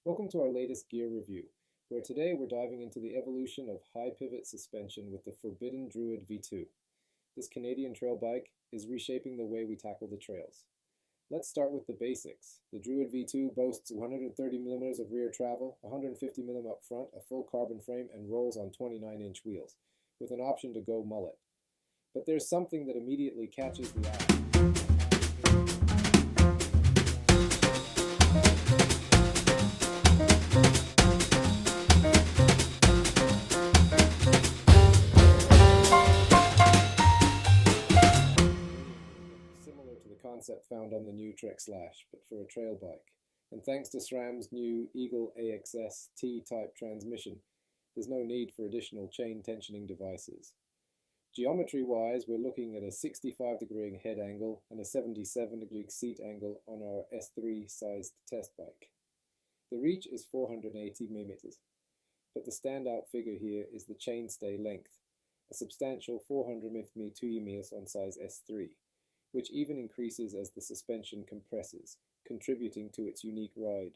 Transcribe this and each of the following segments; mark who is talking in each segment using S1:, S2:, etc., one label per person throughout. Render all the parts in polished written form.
S1: Welcome to our latest gear review, where today we're diving into the evolution of high pivot suspension with the forbidden Druid V2. This Canadian trail bike is reshaping the way we tackle the trails. Let's start with the basics. The Druid V2 boasts 130mm of rear travel, 150mm up front, a full carbon frame, and rolls on 29-inch wheels, with an option to go mullet. But there's something that immediately catches the eye. Similar to the concept found on the new Trek Slash, but for a trail bike. And thanks to SRAM's new Eagle AXS T-type transmission, there's no need for additional chain tensioning devices. Geometry-wise, we're looking at a 65-degree head angle and a 77-degree seat angle on our S3-sized test bike. The reach is 480mm, but the standout figure here is the chainstay length, a substantial 400mm on size S3, which even increases as the suspension compresses, contributing to its unique ride.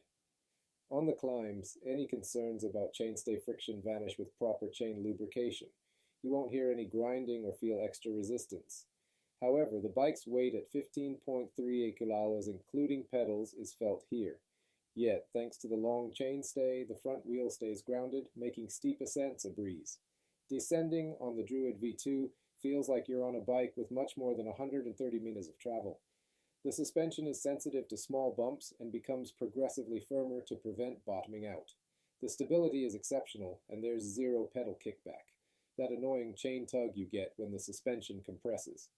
S1: On the climbs, any concerns about chainstay friction vanish with proper chain lubrication. You won't hear any grinding or feel extra resistance. However, the bike's weight at 15.38 kilos including pedals is felt here. Yet, thanks to the long chainstay, the front wheel stays grounded, making steep ascents a breeze. Descending on the Druid V2 feels like you're on a bike with much more than 130 meters of travel. The suspension is sensitive to small bumps and becomes progressively firmer to prevent bottoming out. The stability is exceptional, and there's zero pedal kickback, that annoying chain tug you get when the suspension compresses.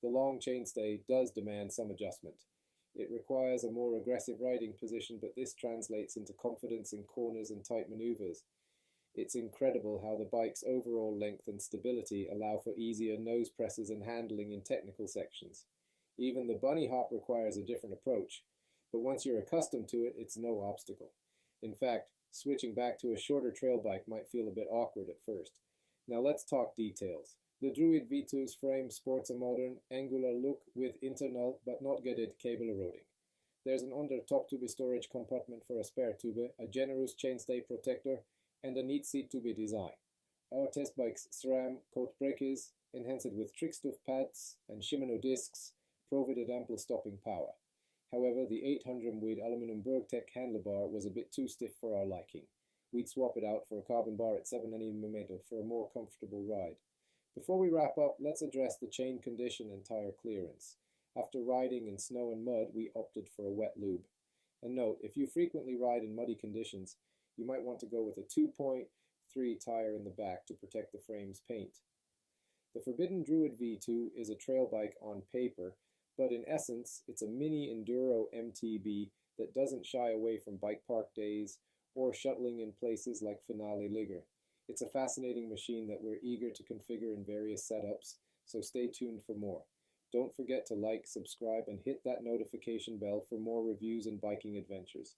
S1: The long chainstay does demand some adjustment. It requires a more aggressive riding position, but this translates into confidence in corners and tight maneuvers. It's incredible how the bike's overall length and stability allow for easier nose presses and handling in technical sections. Even the bunny hop requires a different approach, but once you're accustomed to it, it's no obstacle. In fact, switching back to a shorter trail bike might feel a bit awkward at first. Now let's talk details. The Druid V2's frame sports a modern, angular look with internal but not gated cable eroding. There's an under top tube storage compartment for a spare tube, a generous chainstay protector, and a neat seat to be design. Our test bike's SRAM coat brakes, enhanced with trickstuff pads and Shimano discs, provided ample stopping power. However, the 800-weight aluminum Bergtech handlebar was a bit too stiff for our liking. We'd swap it out for a carbon bar at 7mm for a more comfortable ride. Before we wrap up, let's address the chain condition and tire clearance. After riding in snow and mud, we opted for a wet lube. And note, if you frequently ride in muddy conditions, you might want to go with a 2.3 tire in the back to protect the frame's paint. The forbidden Druid V2 is a trail bike on paper, but in essence, it's a mini enduro MTB that doesn't shy away from bike park days or shuttling in places like Finale Ligger. It's a fascinating machine that we're eager to configure in various setups, so stay tuned for more. Don't forget to like, subscribe, and hit that notification bell for more reviews and biking adventures.